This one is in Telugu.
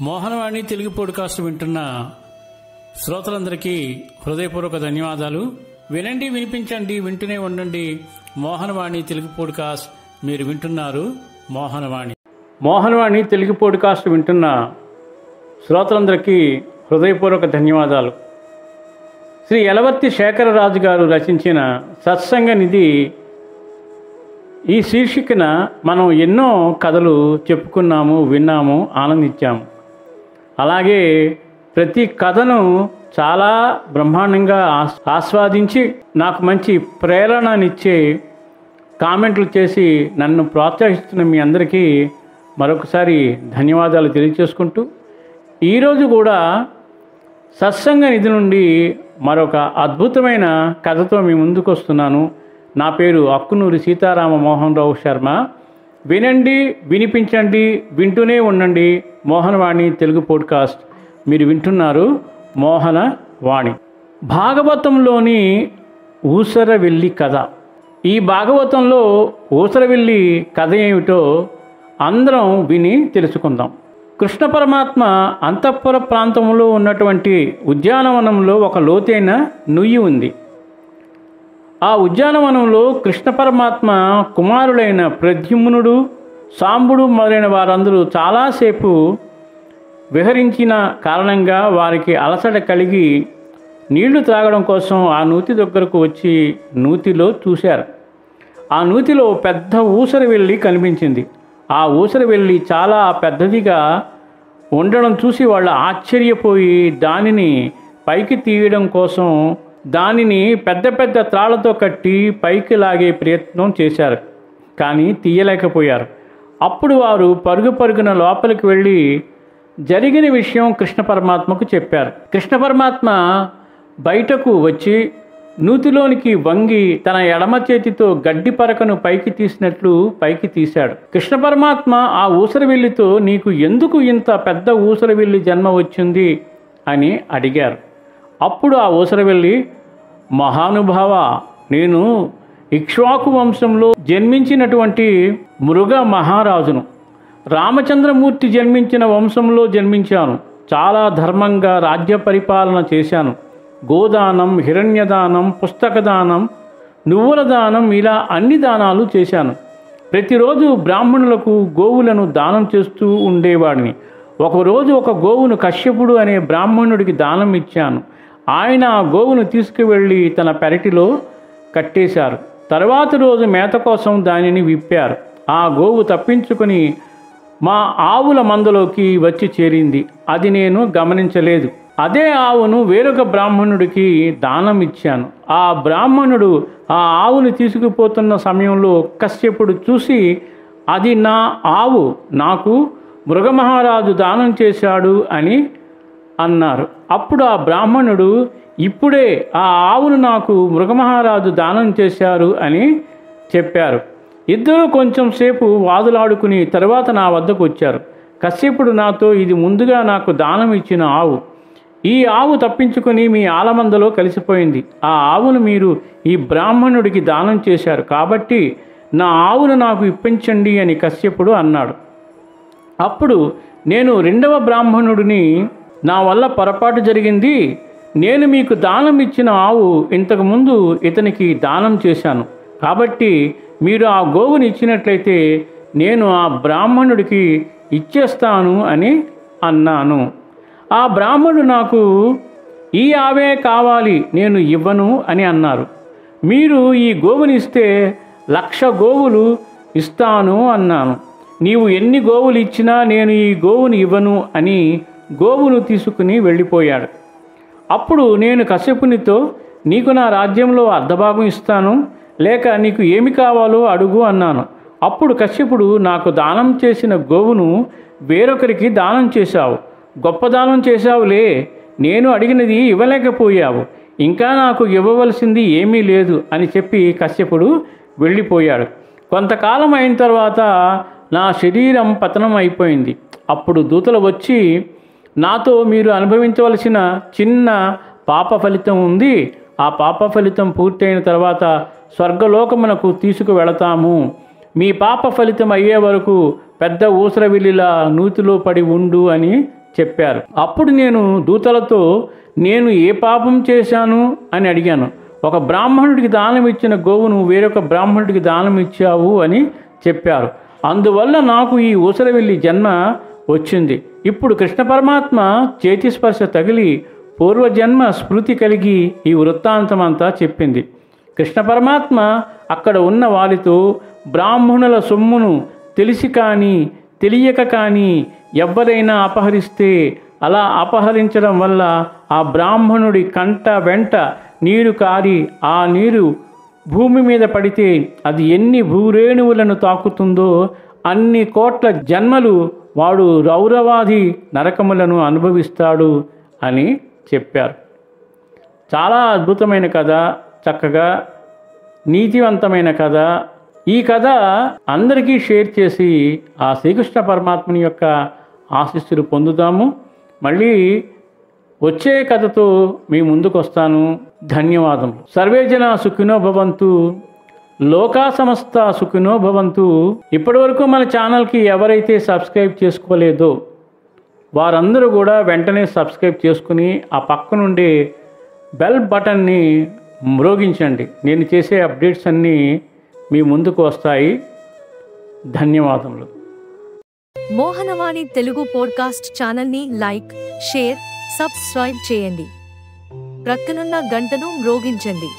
మోహనవాణి తెలుగు పోడ్కాస్ట్ వింటున్న శ్రోతలందరికీ హృదయపూర్వక ధన్యవాదాలు. వినండి, వినిపించండి, వింటూనే ఉండండి. మోహనవాణి తెలుగు పోడ్కాస్ట్ మీరు వింటున్నారు. మోహనవాణి తెలుగు పోడ్కాస్ట్ వింటున్న శ్రోతలందరికీ హృదయపూర్వక ధన్యవాదాలు. శ్రీ యలవర్తి శేఖరరాజు గారు రచించిన సత్సంగ నిధి ఈ శీర్షికన మనం ఎన్నో కథలు చెప్పుకున్నాము, విన్నాము, ఆనందించాము. అలాగే ప్రతి కథను చాలా బ్రహ్మాండంగా ఆస్వాదించి నాకు మంచి ప్రేరణనిచ్చే కామెంట్లు చేసి నన్ను ప్రోత్సహిస్తున్న మీ అందరికీ మరొకసారి ధన్యవాదాలు తెలియజేసుకుంటూ, ఈరోజు కూడా సత్సంగ నిధి నుండి మరొక అద్భుతమైన కథతో మీ ముందుకు వస్తున్నాను. నా పేరు అక్కునూరి సీతారామ మోహన్ రావు శర్మ. వినండి, వినిపించండి, వింటూనే ఉండండి. మోహనవాణి తెలుగు పోడ్కాస్ట్ మీరు వింటున్నారు. మోహనవాణి. భాగవతంలోని ఊసరవెల్లి కథ. ఈ భాగవతంలో ఊసరవెల్లి కథ ఏమిటో అందరం విని తెలుసుకుందాం. కృష్ణ పరమాత్మ అంతఃపుర ప్రాంతంలో ఉన్నటువంటి ఉద్యానవనంలో ఒక లోతైన నుయ్యి ఉంది. ఆ ఉద్యానవనంలో కృష్ణ పరమాత్మ కుమారులైన ప్రద్యుమ్నుడు, సాంబుడు మొదలైన వారందరూ చాలాసేపు విహరించిన కారణంగా వారికి అలసట కలిగి నీళ్లు త్రాగడం కోసం ఆ నూతి దగ్గరకు వచ్చి నూతిలో చూశారు. ఆ నూతిలో పెద్ద ఊసరవెల్లి కనిపించింది. ఆ ఊసరవెల్లి చాలా పెద్దదిగా ఉండడం చూసి వాళ్ళు ఆశ్చర్యపోయి దానిని పైకి తీయడం కోసం దానిని పెద్ద పెద్ద త్రాళ్లతో కట్టి పైకి లాగే ప్రయత్నం చేశారు, కానీ తీయలేకపోయారు. అప్పుడు వారు పరుగు పరుగున లోపలికి వెళ్ళి జరిగిన విషయం కృష్ణ పరమాత్మకు చెప్పారు. కృష్ణ పరమాత్మ బయటకు వచ్చి నూతిలోనికి వంగి తన ఎడమ చేతితో గడ్డి పరకను పైకి తీసినట్లు పైకి తీశాడు. కృష్ణ పరమాత్మ ఆ ఊసరవెల్లితో, నీకు ఎందుకు ఇంత పెద్ద ఊసరవెల్లి జన్మ వచ్చింది అని అడిగారు. అప్పుడు ఆ ఊసరవెల్లి, మహానుభావ, నేను ఇక్ష్వాకు వంశంలో జన్మించినటువంటి మృగ మహారాజును. రామచంద్రమూర్తి జన్మించిన వంశంలో జన్మించాను. చాలా ధర్మంగా రాజ్య పరిపాలన చేశాను. గోదానం, హిరణ్యదానం, పుస్తకదానం, నువ్వుల దానం, ఇలా అన్ని దానాలు చేశాను. ప్రతిరోజు బ్రాహ్మణులకు గోవులను దానం చేస్తూ ఉండేవాడిని. ఒకరోజు ఒక గోవును కశ్యపుడు అనే బ్రాహ్మణుడికి దానం ఇచ్చాను. ఆయన ఆ గోవును తీసుకువెళ్ళి తన పెరటిలో కట్టేశారు. తర్వాత రోజు మేత కోసం దానిని విప్పారు. ఆ గోవు తప్పించుకొని మా ఆవుల మందలోకి వచ్చి చేరింది. అది నేను గమనించలేదు. అదే ఆవును వేరొక బ్రాహ్మణుడికి దానం ఇచ్చాను. ఆ బ్రాహ్మణుడు ఆ ఆవును తీసుకుపోతున్న సమయంలో కశ్యపుడు చూసి, అది నా ఆవు, నాకు మృగమహారాజు దానం చేశాడు అని అన్నారు. అప్పుడు ఆ బ్రాహ్మణుడు, ఇప్పుడే ఆ ఆవును నాకు మృగమహారాజు దానం చేశారు అని చెప్పారు. ఇద్దరూ కొంచెం సేపు వాదులాడుకుని తర్వాత నా వద్దకు వచ్చారు. కశ్యపుడు నాతో, ఇది ముందుగా నాకు దానం ఇచ్చిన ఆవు. ఈ ఆవు తప్పించుకొని మీ ఆలమందలో కలిసిపోయింది. ఆ ఆవును మీరు ఈ బ్రాహ్మణుడికి దానం చేశారు కాబట్టి నా ఆవును నాకు ఇప్పించండి అని కశ్యపుడు అన్నాడు. అప్పుడు నేను రెండవ బ్రాహ్మణుడిని, నా వల్ల పొరపాటు జరిగింది. నేను మీకు దానం ఇచ్చిన ఆవు ఇంతకుముందు ఇతనికి దానం చేశాను. కాబట్టి మీరు ఆ గోవుని ఇచ్చినట్లయితే నేను ఆ బ్రాహ్మణుడికి ఇచ్చేస్తాను అని అన్నాను. ఆ బ్రాహ్మణుడు నాకు ఈ ఆవే కావాలి, నేను ఇవ్వను అని అన్నారు. మీరు ఈ గోవుని ఇస్తే 1,00,000 గోవులు ఇస్తాను అన్నాను. నీవు ఎన్ని గోవులు ఇచ్చినా నేను ఈ గోవుని ఇవ్వను అని గోవును తీసుకుని వెళ్ళిపోయాడు. అప్పుడు నేను కశ్యపునితో, నీకు నా రాజ్యంలో అర్ధభాగం ఇస్తాను, లేక నీకు ఏమి కావాలో అడుగు అన్నాను. అప్పుడు కశ్యపుడు, నాకు దానం చేసిన గోవును వేరొకరికి దానం చేశావు, గొప్ప దానం చేశావులే. నేను అడిగినది ఇవ్వలేకపోయావు, ఇంకా నాకు ఇవ్వవలసింది ఏమీ లేదు అని చెప్పి కశ్యపుడు వెళ్ళిపోయాడు. కొంతకాలం అయిన తర్వాత నా శరీరం పతనం అయిపోయింది. అప్పుడు దూతలు వచ్చి నాతో, మీరు అనుభవించవలసిన చిన్న పాప ఫలితం ఉంది. ఆ పాప ఫలితం పూర్తయిన తర్వాత స్వర్గలోకమునకు తీసుకువెళతాము. మీ పాప ఫలితం అయ్యే వరకు పెద్ద ఊసరవిల్లిలా నూతిలో పడి ఉండు అని చెప్పారు. అప్పుడు నేను దూతలతో, నేను ఏ పాపం చేశాను అని అడిగాను. ఒక బ్రాహ్మణుడికి దానం ఇచ్చిన గోవును వేరొక బ్రాహ్మణుడికి దానం ఇచ్చావు అని చెప్పారు. అందువల్ల నాకు ఈ ఊసరవెల్లి జన్మ వచ్చింది. ఇప్పుడు కృష్ణ పరమాత్మ చేతి స్పర్శ తగిలి పూర్వజన్మ స్మృతి కలిగి ఈ వృత్తాంతం అంతా చెప్పింది. కృష్ణ పరమాత్మ అక్కడ ఉన్న వారితో, బ్రాహ్మణుల సొమ్మును తెలిసి కానీ తెలియక కానీ ఎవరైనా అపహరిస్తే, అలా అపహరించడం వల్ల ఆ బ్రాహ్మణుడి కంట వెంట నీరు కారి ఆ నీరు భూమి మీద పడితే అది ఎన్ని భూరేణువులను తాకుతుందో అన్ని కోట్ల జన్మలు వాడు రౌరవాది నరకములను అనుభవిస్తాడు అని చెప్పారు. చాలా అద్భుతమైన కథ, చక్కగా నీతివంతమైన కథ. ఈ కథ అందరికీ షేర్ చేసి ఆ శ్రీకృష్ణ పరమాత్మని యొక్క ఆశీస్సులు పొందుతాము. మళ్ళీ వచ్చే కథతో మీ ముందుకు వస్తాను. ధన్యవాదములు. సర్వే జనా సుఖినో భవంతు, లోకా సమస్త సుఖినో భవంతు. ఇప్పటివరకు మన ఛానల్కి ఎవరైతే సబ్స్క్రైబ్ చేసుకోలేదో వారందరూ కూడా వెంటనే సబ్స్క్రైబ్ చేసుకుని ఆ పక్క నుండి బెల్ బటన్ని మ్రోగించండి. నేను చేసే అప్డేట్స్ అన్నీ మీ ముందుకు వస్తాయి. ధన్యవాదములు. మోహనవాణి తెలుగు పోడ్కాస్ట్ ఛానల్ని లైక్, షేర్, సబ్స్క్రైబ్ చేయండి. ప్రక్కనున్న గంటను మ్రోగించండి.